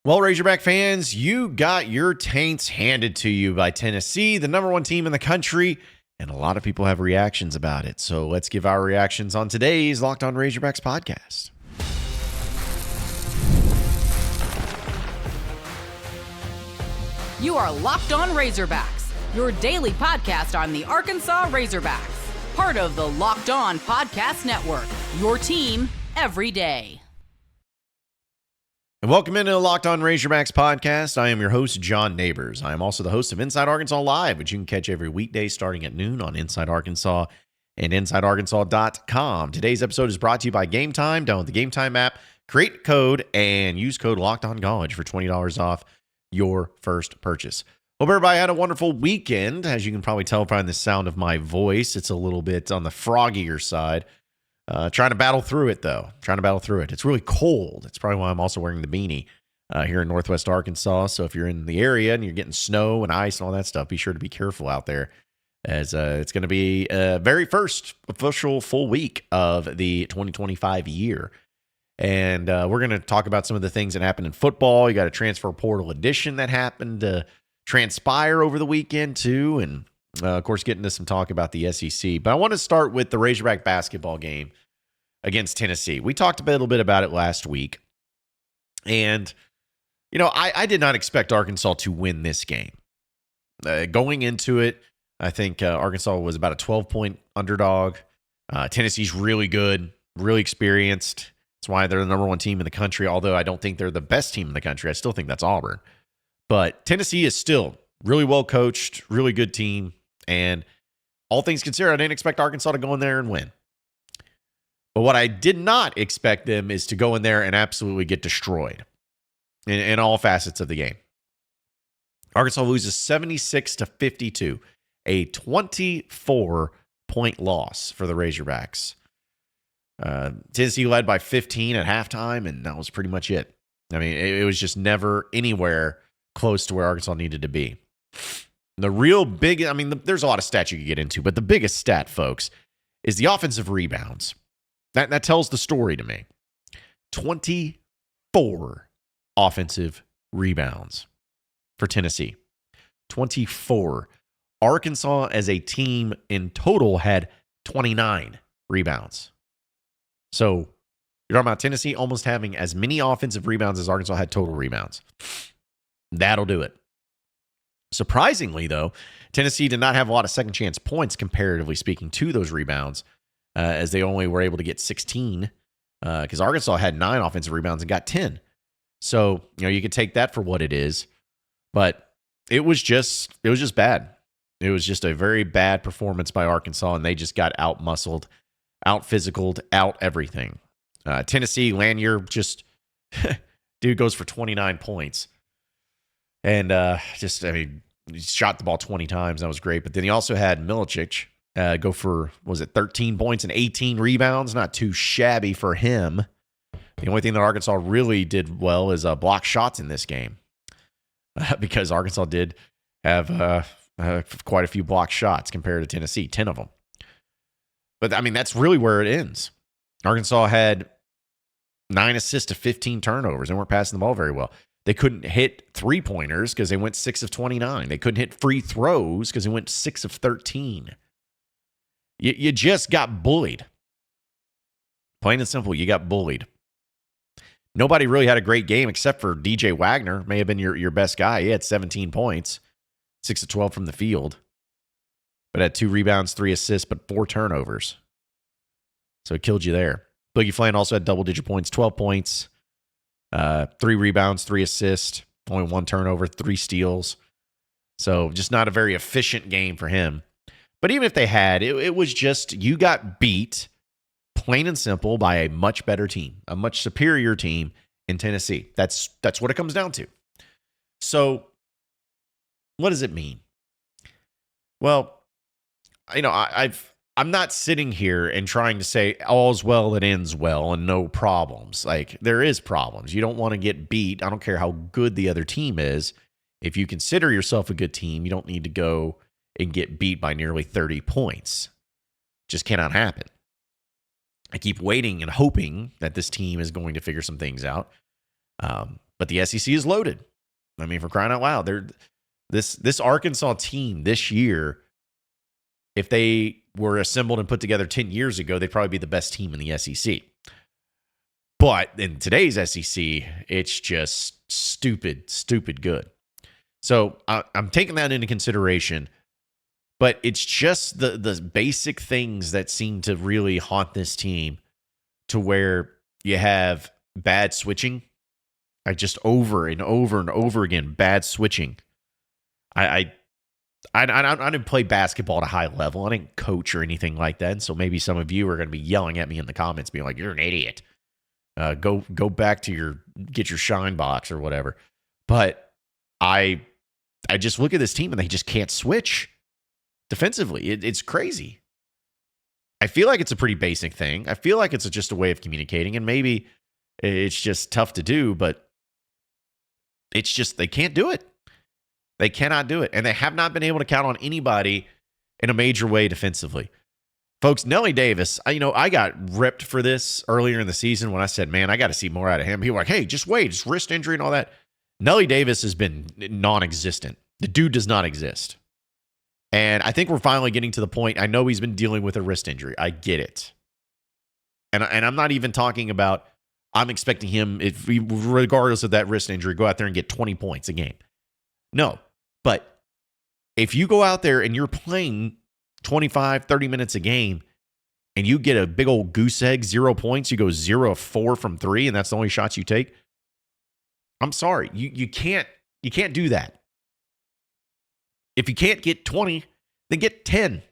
Well, Razorback fans, you got your taints handed to you by Tennessee, the number one team in the country, and a lot of people have reactions about it. So let's give our reactions on today's Locked On Razorbacks podcast. You are Locked On Razorbacks, your daily podcast on the Arkansas Razorbacks, part of the Locked On Podcast Network, your team every day. And welcome into the Locked On Razorbacks podcast. I am your host, John Nabors. I am also the host of Inside Arkansas Live, which you can catch every weekday starting at noon on Inside Arkansas and InsideArkansas.com. Today's episode is brought to you by Game Time. Download the Game Time app, create code, and use code LOCKEDONCollege for $20 off your first purchase. Hope everybody had a wonderful weekend. As you can probably tell by the sound of my voice, it's a little bit on the froggier side. Trying to battle through it, though. It's really cold. It's probably why I'm also wearing the beanie here in Northwest Arkansas. So if you're in the area and you're getting snow and ice and all that stuff, be sure to be careful out there, as it's going to be very first official full week of the 2025 year. And we're going to talk about some of the things that happened in football. You got a transfer portal edition that happened to transpire over the weekend, too. And of course, getting to some talk about the SEC. But I want to start with the Razorback basketball game against Tennessee. We talked a little bit about it last week. And, you know, I did not expect Arkansas to win this game. Going into it, I think Arkansas was about a 12-point underdog. Tennessee's really good, really experienced. That's why they're the number one team in the country, although I don't think they're the best team in the country. I still think that's Auburn. But Tennessee is still really well coached, really good team. And all things considered, I didn't expect Arkansas to go in there and win. But what I did not expect them is to go in there and absolutely get destroyed in all facets of the game. Arkansas loses 76-52, a 24-point loss for the Razorbacks. Tennessee led by 15 at halftime, and that was pretty much it. I mean, it was just never anywhere close to where Arkansas needed to be. The real big, I mean, there's a lot of stats you could get into, but the biggest stat, folks, is the offensive rebounds. That tells the story to me. 24 offensive rebounds for Tennessee. 24. Arkansas as a team in total had 29 rebounds. So you're talking about Tennessee almost having as many offensive rebounds as Arkansas had total rebounds. That'll do it. Surprisingly, though, Tennessee did not have a lot of second chance points, comparatively speaking, to those rebounds, as they only were able to get 16, because Arkansas had 9 offensive rebounds and got 10. So, you know, you could take that for what it is, but it was just bad. It was just a very bad performance by Arkansas, and they just got out-muscled, out-physicaled, out everything. Tennessee, Lanier just, dude goes for 29 points. And he shot the ball 20 times. That was great. But then he also had Milicic go for, 13 points and 18 rebounds? Not too shabby for him. The only thing that Arkansas really did well is block shots in this game, because Arkansas did have quite a few block shots compared to Tennessee, 10 of them. But, I mean, that's really where it ends. Arkansas had 9 assists to 15 turnovers and weren't passing the ball very well. They couldn't hit three-pointers because they went 6 of 29. They couldn't hit free throws because they went 6 of 13. You just got bullied. Plain and simple, you got bullied. Nobody really had a great game except for DJ Wagner. May have been your best guy. He had 17 points, 6 of 12 from the field, but had 2 rebounds, 3 assists, but 4 turnovers. So it killed you there. Boogie Flan also had double-digit points, 12 points. 3 rebounds, 3 assists, only 1 turnover, 3 steals. So just not a very efficient game for him. But even if they had, it was just, you got beat, plain and simple, by a much better team, a much superior team in Tennessee. That's what it comes down to. So what does it mean? Well, you know, I'm not sitting here and trying to say all's well that ends well and no problems. Like, there is problems. You don't want to get beat. I don't care how good the other team is. If you consider yourself a good team, you don't need to go and get beat by nearly 30 points. Just cannot happen. I keep waiting and hoping that this team is going to figure some things out. But the SEC is loaded. I mean, for crying out loud, this Arkansas team this year, if they were assembled and put together 10 years ago, they'd probably be the best team in the SEC. But in today's SEC, it's just stupid good. So I'm taking that into consideration. But it's just the basic things that seem to really haunt this team, to where you have bad switching. Just over and over and over again, bad switching. I didn't play basketball at a high level. I didn't coach or anything like that. And so maybe some of you are going to be yelling at me in the comments, being like, "You're an idiot. Go back to get your shine box or whatever." But I just look at this team and they just can't switch defensively. It's crazy. I feel like it's a pretty basic thing. I feel like it's just a way of communicating, and maybe it's just tough to do, but it's just they can't do it. They cannot do it, and they have not been able to count on anybody in a major way defensively. Folks, Nelly Davis, I got ripped for this earlier in the season when I said, man, I got to see more out of him. People were like, hey, just wait, it's wrist injury and all that. Nelly Davis has been non-existent. The dude does not exist. And I think we're finally getting to the point. I know he's been dealing with a wrist injury. I get it. And I'm not even talking about, I'm expecting him, regardless of that wrist injury, go out there and get 20 points a game. No. But if you go out there and you're playing 25, 30 minutes a game and you get a big old goose egg, 0 points, you go 0 of 4 from 3, and that's the only shots you take, I'm sorry. You can't do that. If you can't get 20, then get 10.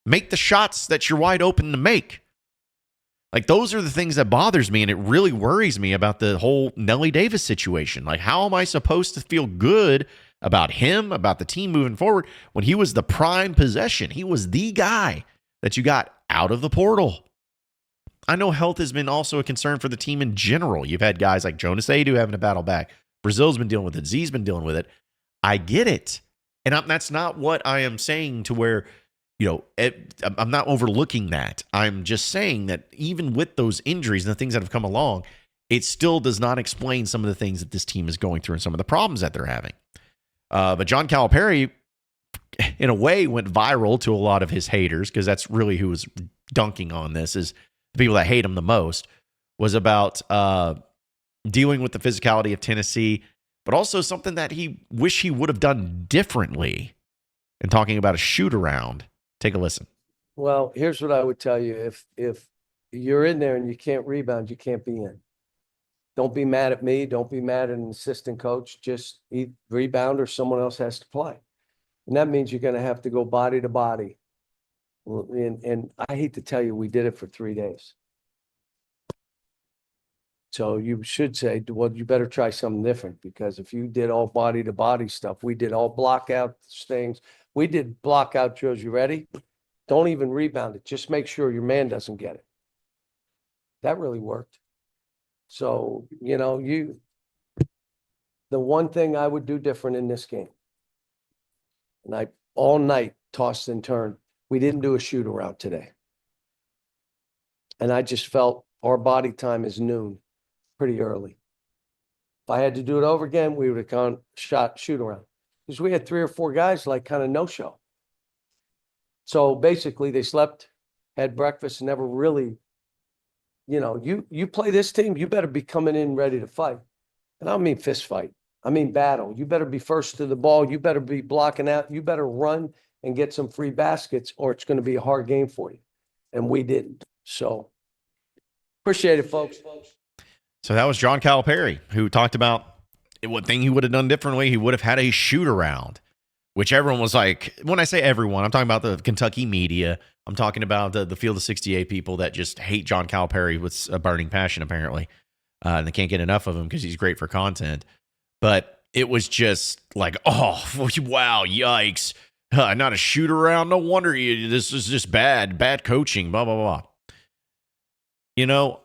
Make the shots that you're wide open to make. Like, those are the things that bothers me, and it really worries me about the whole Nelly Davis situation. Like, how am I supposed to feel good about him, about the team moving forward, when he was the prime possession? He was the guy that you got out of the portal. I know health has been also a concern for the team in general. You've had guys like Jonas Adu having to battle back. Brazil's been dealing with it. Z's been dealing with it. I get it. And that's not what I am saying to where, I'm not overlooking that. I'm just saying that even with those injuries and the things that have come along, it still does not explain some of the things that this team is going through and some of the problems that they're having. But John Calipari, in a way, went viral to a lot of his haters, because that's really who was dunking on this, is the people that hate him the most, was about dealing with the physicality of Tennessee, but also something that he wish he would have done differently, and talking about a shoot around. Take a listen. Well, here's what I would tell you. If you're in there and you can't rebound, you can't be in. Don't be mad at me. Don't be mad at an assistant coach. Just rebound, or someone else has to play. And that means you're going to have to go body to body. And I hate to tell you, we did it for 3 days. So you should say, well, you better try something different, because if you did all body to body stuff, we did all block out things. We did block out drills. You ready? Don't even rebound it. Just make sure your man doesn't get it. That really worked. So, the one thing I would do different in this game, and I all night tossed and turned, we didn't do a shoot around today. And I just felt our body time is noon pretty early. If I had to do it over again, we would have gone shoot around. Because we had 3 or 4 guys like kind of no-show. So basically they slept, had breakfast, and never really, you play this team, you better be coming in ready to fight. And I don't mean fist fight. I mean battle. You better be first to the ball. You better be blocking out. You better run and get some free baskets, or it's going to be a hard game for you. And we didn't. So appreciate it, folks. So that was John Calipari, who talked about what thing he would have done differently. He would have had a shoot around, which everyone was like, when I say everyone, I'm talking about the Kentucky media. I'm talking about the Field of 68 people that just hate John Calipari with a burning passion, apparently. And they can't get enough of him because he's great for content. But it was just like, oh, wow, yikes. Not a shoot around. No wonder this is just bad coaching, blah, blah, blah.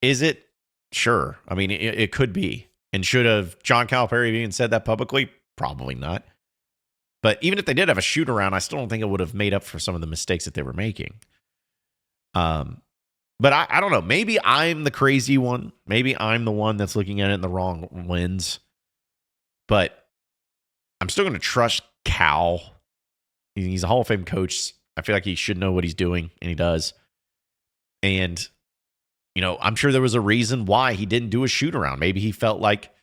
Is it? Sure. I mean, it could be. And should have John Calipari even said that publicly? Probably not. But even if they did have a shoot around, I still don't think it would have made up for some of the mistakes that they were making. But But I don't know. Maybe I'm the crazy one. Maybe I'm the one that's looking at it in the wrong lens. But I'm still going to trust Cal. He's a Hall of Fame coach. I feel like he should know what he's doing, and he does. And, I'm sure there was a reason why he didn't do a shoot around. Maybe he felt like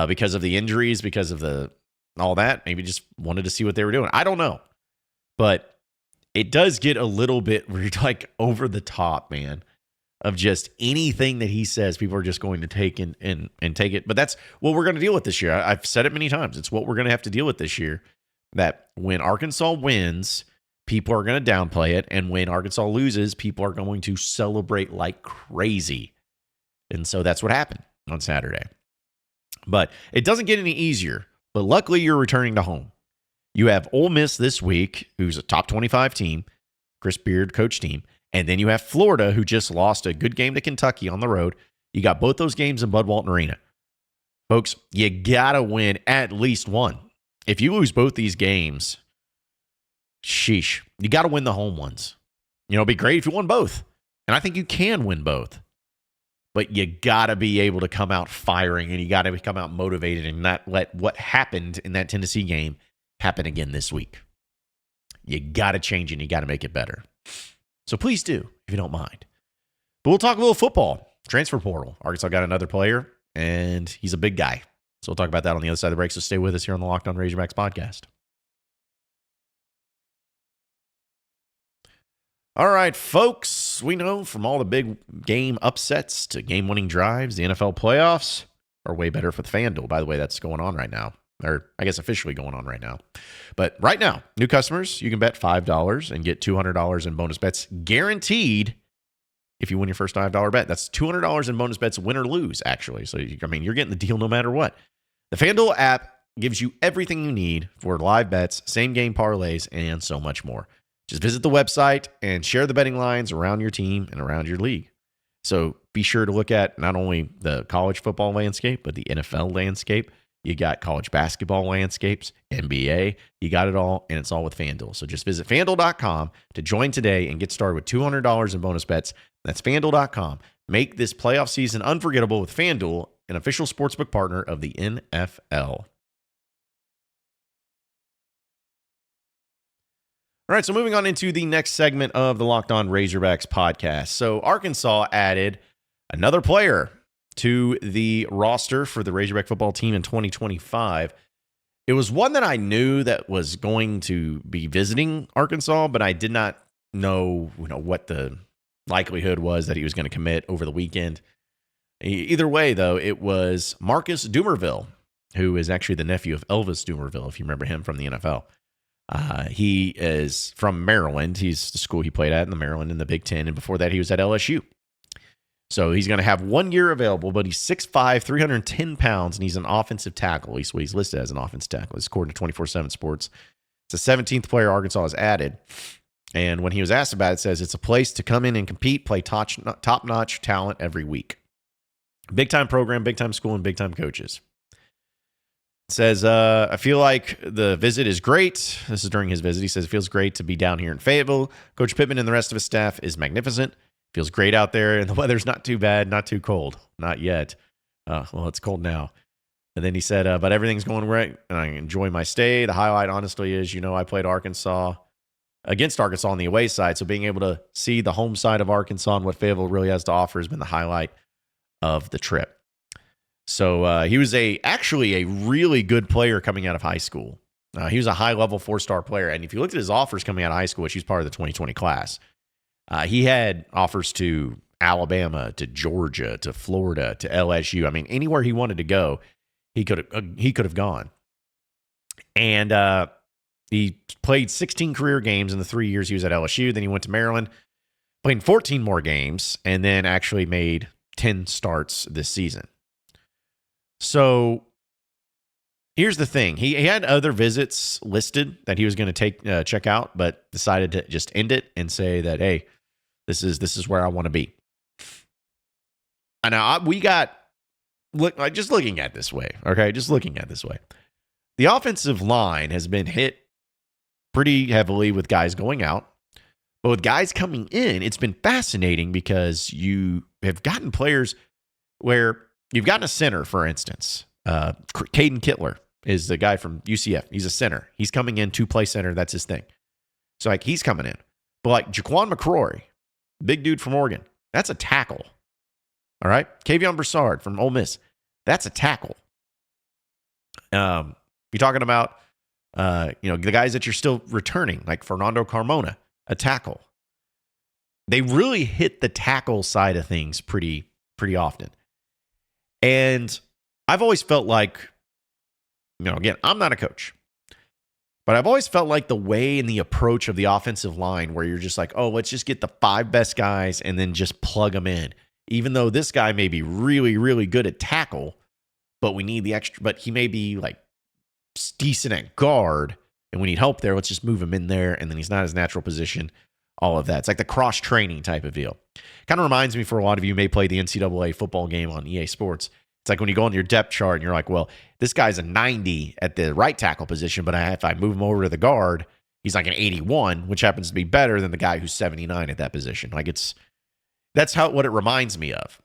because of the injuries, because of all that, maybe just wanted to see what they were doing. I don't know. But it does get a little bit like over the top, man, of just anything that he says, people are just going to take and take it. But that's what we're going to deal with this year. I've said it many times. It's what we're going to have to deal with this year, that when Arkansas wins, people are going to downplay it. And when Arkansas loses, people are going to celebrate like crazy. And so that's what happened on Saturday. But it doesn't get any easier. But luckily, you're returning to home. You have Ole Miss this week, who's a top 25 team, Chris Beard coach team. And then you have Florida, who just lost a good game to Kentucky on the road. You got both those games in Bud Walton Arena. Folks, you got to win at least one. If you lose both these games, sheesh, you got to win the home ones. It'd be great if you won both. And I think you can win both. But you got to be able to come out firing, and you got to come out motivated and not let what happened in that Tennessee game happen again this week. You got to change it, and you got to make it better. So please do, if you don't mind. But we'll talk a little football. Transfer portal. Arkansas got another player, and he's a big guy. So we'll talk about that on the other side of the break. So stay with us here on the Locked On Razorbacks podcast. All right, folks, we know from all the big game upsets to game-winning drives, the NFL playoffs are way better for the FanDuel. By the way, that's going on right now, or I guess officially going on right now. But right now, new customers, you can bet $5 and get $200 in bonus bets guaranteed if you win your first $5 bet. That's $200 in bonus bets, win or lose, actually. So, you're getting the deal no matter what. The FanDuel app gives you everything you need for live bets, same-game parlays, and so much more. Just visit the website and share the betting lines around your team and around your league. So be sure to look at not only the college football landscape, but the NFL landscape. You got college basketball landscapes, NBA. You got it all, and it's all with FanDuel. So just visit FanDuel.com to join today and get started with $200 in bonus bets. That's FanDuel.com. Make this playoff season unforgettable with FanDuel, an official sportsbook partner of the NFL. All right, so moving on into the next segment of the Locked On Razorbacks podcast. So Arkansas added another player to the roster for the Razorback football team in 2025. It was one that I knew that was going to be visiting Arkansas, but I did not know, what the likelihood was that he was going to commit over the weekend. Either way, though, it was Marcus Dumerville, who is actually the nephew of Elvis Dumerville, if you remember him from the NFL. He is from Maryland. He's the school he played at in the Maryland in the Big Ten. And before that, he was at LSU. So he's going to have 1 year available, but he's 6'5", 310 pounds, and he's an offensive tackle. At least what he's listed as an offensive tackle. It's according to 24/7 Sports. It's the 17th player Arkansas has added. And when he was asked about it, it says it's a place to come in and compete, play top-notch talent every week. Big-time program, big-time school, and big-time coaches. It says, I feel like the visit is great. This is during his visit. He says, it feels great to be down here in Fayetteville. Coach Pittman and the rest of his staff is magnificent. Feels great out there, and the weather's not too bad, not too cold. Not yet. Well, it's cold now. And then he said, but everything's going great, and I enjoy my stay. The highlight, honestly, is, I played against Arkansas on the away side, so being able to see the home side of Arkansas and what Fayetteville really has to offer has been the highlight of the trip. So he was actually a really good player coming out of high school. He was a high-level 4-star player. And if you looked at his offers coming out of high school, which he's part of the 2020 class, he had offers to Alabama, to Georgia, to Florida, to LSU. I mean, anywhere he wanted to go, he could have gone. And he played 16 career games in the 3 years he was at LSU. Then he went to Maryland, played 14 more games, and then actually made 10 starts this season. So here's the thing. He had other visits listed that he was going to check out, but decided to just end it and say that, hey, this is where I want to be. And now just looking at this way, okay? Just looking at this way. The offensive line has been hit pretty heavily with guys going out, But with guys coming in, it's been fascinating because you have gotten players where you've gotten a center, for instance. Caden Kittler is the guy from UCF. He's a center. He's coming in to play center. That's his thing. So, like, he's coming in. But, like, Jaquan McCrory, big dude from Oregon, that's a tackle. All right? Kavion Broussard from Ole Miss, that's a tackle. You're talking about, the guys that you're still returning, like Fernando Carmona, a tackle. They really hit the tackle side of things pretty often. And I've always felt like, again, I'm not a coach, but I've always felt like the way and the approach of the offensive line where you're just like, oh, let's just get the 5 best guys and then just plug them in. Even though this guy may be really, really good at tackle, but we need the extra, but he may be like decent at guard and we need help there. Let's just move him in there. And then he's not his natural position. All of that. It's like the cross training type of deal. Kind of reminds me, for a lot of you may play the NCAA football game on EA Sports. It's like when you go on your depth chart and you're like, well, this guy's a 90 at the right tackle position, but if I move him over to the guard, he's like an 81, which happens to be better than the guy who's 79 at that position. Like that's what it reminds me of.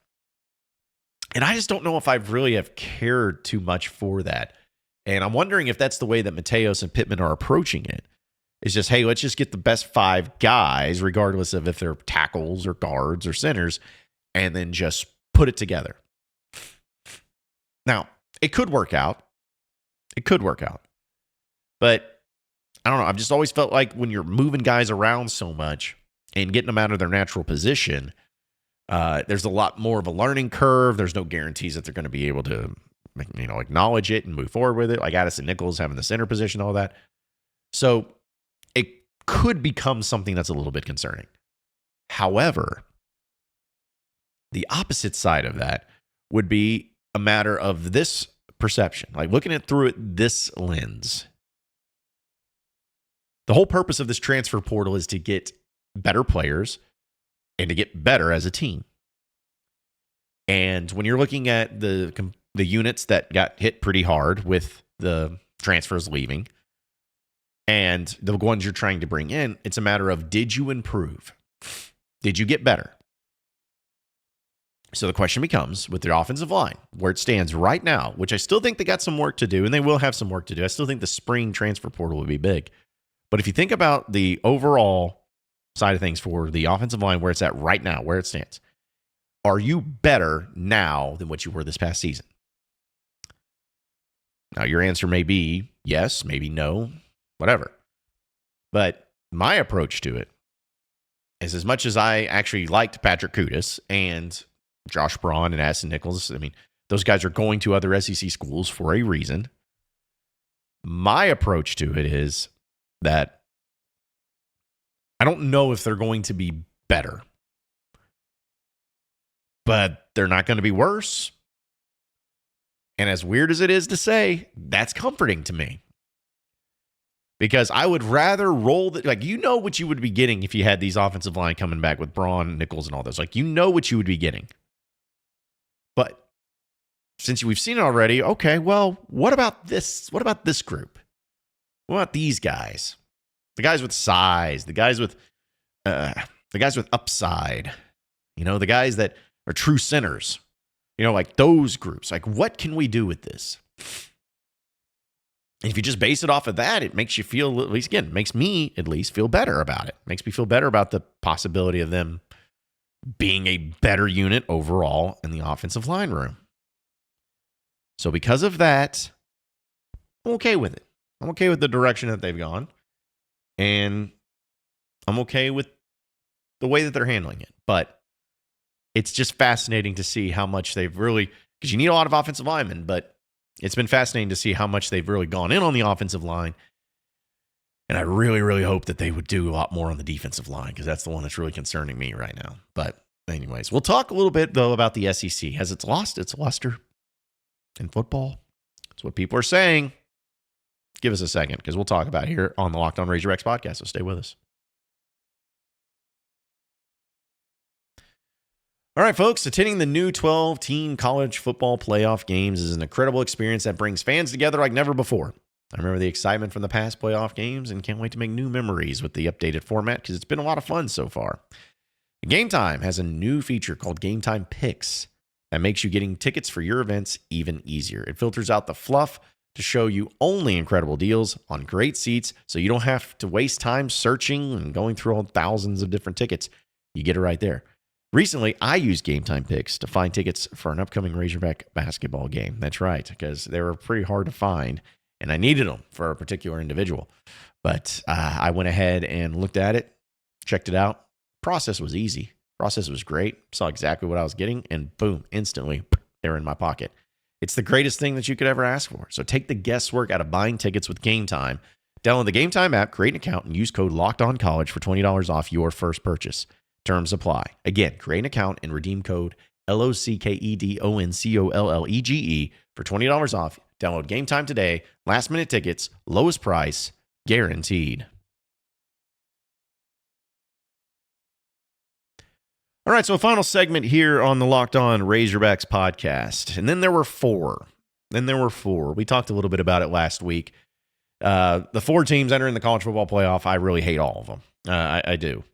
And I just don't know if I really have cared too much for that. And I'm wondering if that's the way that Mateos and Pittman are approaching it. It's just, hey, let's just get the best 5 guys, regardless of if they're tackles or guards or centers, and then just put it together. Now, it could work out. But I don't know. I've just always felt like when you're moving guys around so much and getting them out of their natural position, there's a lot more of a learning curve. There's no guarantees that they're going to be able to, acknowledge it and move forward with it. Like Addison Nichols having the center position, all that. So it could become something that's a little bit concerning. However, the opposite side of that would be a matter of this perception, like looking at through it this lens. The whole purpose of this transfer portal is to get better players and to get better as a team. And when you're looking at the units that got hit pretty hard with the transfers leaving and the ones you're trying to bring in, it's a matter of, did you improve? Did you get better? So the question becomes, with the offensive line, where it stands right now, which I still think they got some work to do, and they will have some work to do. I still think the spring transfer portal will be big. But if you think about the overall side of things for the offensive line, where it's at right now, where it stands, are you better now than what you were this past season? Now, your answer may be yes, maybe no, whatever. But my approach to it is, as much as I actually liked Patrick Kudus and Josh Braun and Addison Nichols, I mean, those guys are going to other SEC schools for a reason. My approach to it is that I don't know if they're going to be better, but they're not going to be worse. And as weird as it is to say, that's comforting to me. Because I would rather roll what you would be getting if you had these offensive line coming back with Braun, Nichols, and all those. What you would be getting. But since we've seen it already, okay, well, what about this? What about this group? What about these guys? The guys with size, the guys with upside, the guys that are true centers, like those groups. Like, what can we do with this? And if you just base it off of that, it makes you feel, makes me at least feel better about it. Makes me feel better about the possibility of them being a better unit overall in the offensive line room. So because of that, I'm okay with it. I'm okay with the direction that they've gone. And I'm okay with the way that they're handling it. But it's just fascinating to see how much they've really, because you need a lot of offensive linemen, but it's been fascinating to see how much they've really gone in on the offensive line. And I really, really hope that they would do a lot more on the defensive line, because that's the one that's really concerning me right now. But anyways, we'll talk a little bit, though, about the SEC. Has it lost its luster in football? That's what people are saying. Give us a second, because we'll talk about it here on the Locked On Razorbacks podcast, so stay with us. All right, folks, attending the new 12-team college football playoff games is an incredible experience that brings fans together like never before. I remember the excitement from the past playoff games and can't wait to make new memories with the updated format because it's been a lot of fun so far. Game Time has a new feature called Game Time Picks that makes you getting tickets for your events even easier. It filters out the fluff to show you only incredible deals on great seats so you don't have to waste time searching and going through all thousands of different tickets. You get it right there. Recently, I used Game Time Picks to find tickets for an upcoming Razorback basketball game. That's right, because they were pretty hard to find, and I needed them for a particular individual. But I went ahead and looked at it, checked it out. Process was easy. Process was great. Saw exactly what I was getting, and boom, instantly, they're in my pocket. It's the greatest thing that you could ever ask for. So take the guesswork out of buying tickets with Game Time. Download the Game Time app, create an account, and use code LOCKEDONCollege for $20 off your first purchase. Terms apply. Again, create an account and redeem code LOCKEDONCOLLEGE for $20 off. Download Game Time today. Last minute tickets, lowest price, guaranteed. All right, so a final segment here on the Locked On Razorbacks podcast. And then there were four. We talked a little bit about it last week. The 4 teams entering the college football playoff, I really hate all of them. I do.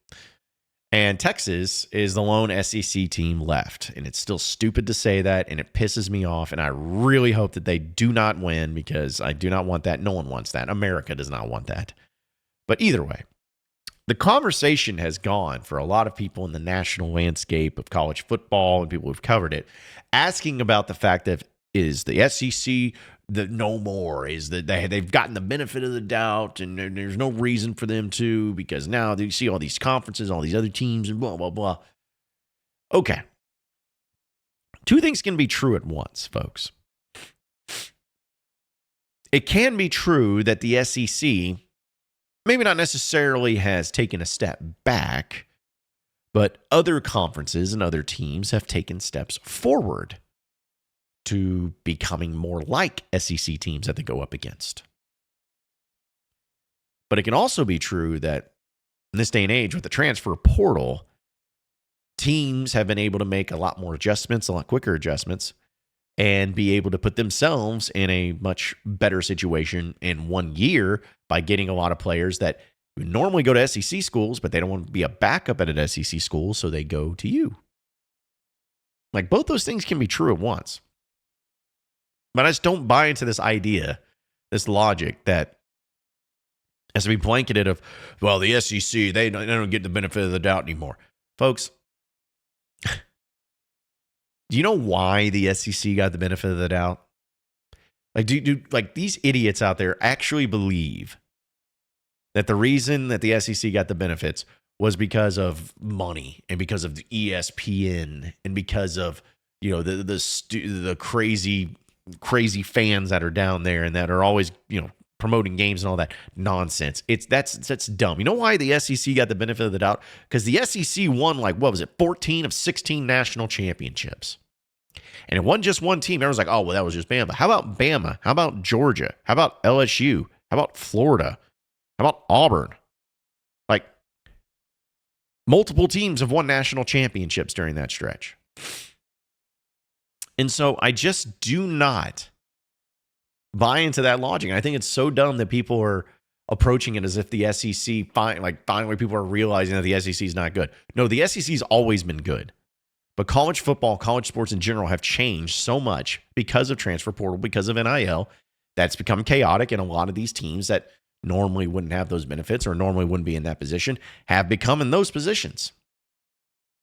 And Texas is the lone SEC team left. And it's still stupid to say that, and it pisses me off. And I really hope that they do not win because I do not want that. No one wants that. America does not want that. But either way, the conversation has gone for a lot of people in the national landscape of college football and people who've covered it, asking about the fact that is the SEC the no more, is that they've gotten the benefit of the doubt and there's no reason for them to, because now you see all these conferences, all these other teams and blah, blah, blah. Okay. 2 things can be true at once, folks. It can be true that the SEC maybe not necessarily has taken a step back, but other conferences and other teams have taken steps forward to becoming more like SEC teams that they go up against. But it can also be true that in this day and age with the transfer portal, teams have been able to make a lot more adjustments, a lot quicker adjustments, and be able to put themselves in a much better situation in 1 year by getting a lot of players that normally go to SEC schools, but they don't want to be a backup at an SEC school, so they go to you. Like, both those things can be true at once. But I just don't buy into this idea, this logic that has to be blanketed of, well, the SEC, they don't get the benefit of the doubt anymore. Folks, do you know why the SEC got the benefit of the doubt? Like, like these idiots out there actually believe that the reason that the SEC got the benefits was because of money and because of the ESPN and because of, you know, the crazy fans that are down there and that are always, you know, promoting games and all that nonsense. That's dumb. You know why the SEC got the benefit of the doubt? Because the SEC won, like, what was it, 14 of 16 national championships. And it wasn't just one team. Everyone's like, oh, well, that was just Bama. How about Bama? How about Georgia? How about LSU? How about Florida? How about Auburn? Like, multiple teams have won national championships during that stretch. And so I just do not buy into that logic. I think it's so dumb that people are approaching it as if the SEC, finally people are realizing that the SEC is not good. No, the SEC's always been good. But college football, college sports in general have changed so much because of transfer portal, because of NIL, that's become chaotic. And a lot of these teams that normally wouldn't have those benefits or normally wouldn't be in that position have become in those positions.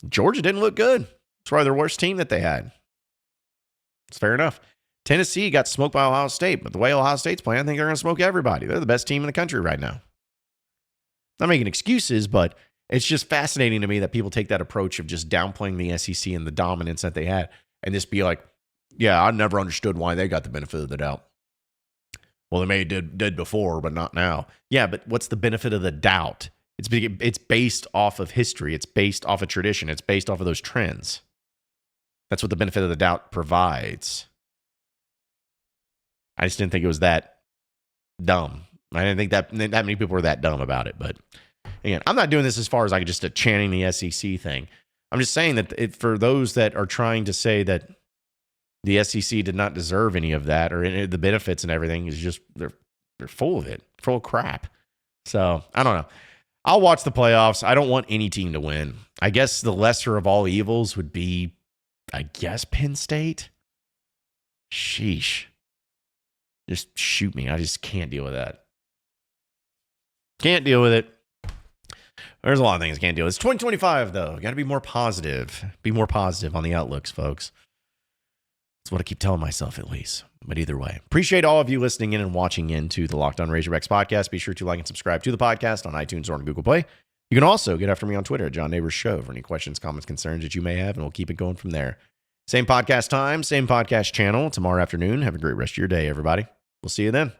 Georgia didn't look good. It's probably their worst team that they had. It's fair enough. Tennessee got smoked by Ohio State, but the way Ohio State's playing, I think they're going to smoke everybody. They're the best team in the country right now. Not making excuses, but it's just fascinating to me that people take that approach of just downplaying the SEC and the dominance that they had and just be like, yeah, I never understood why they got the benefit of the doubt. Well, they may have did before, but not now. Yeah, but what's the benefit of the doubt? It's based off of history. It's based off of tradition. It's based off of those trends. That's what the benefit of the doubt provides. I just didn't think it was that dumb. I didn't think that many people were that dumb about it. But again, I'm not doing this as far as like just a chanting the SEC thing. I'm just saying that for those that are trying to say that the SEC did not deserve any of that or any of the benefits and everything, is just they're they're full of it, full of crap. So I don't know. I'll watch the playoffs. I don't want any team to win. I guess the lesser of all evils would be, I guess, Penn State. Sheesh. Just shoot me. I just can't deal with that. Can't deal with it. There's a lot of things I can't deal with. It's 2025, though. Got to be more positive. Be more positive on the outlooks, folks. That's what I keep telling myself, at least. But either way, appreciate all of you listening in and watching into the Locked On Razorbacks podcast. Be sure to like and subscribe to the podcast on iTunes or on Google Play. You can also get after me on Twitter at John Nabors Show for any questions, comments, concerns that you may have, and we'll keep it going from there. Same podcast time, same podcast channel tomorrow afternoon. Have a great rest of your day, everybody. We'll see you then.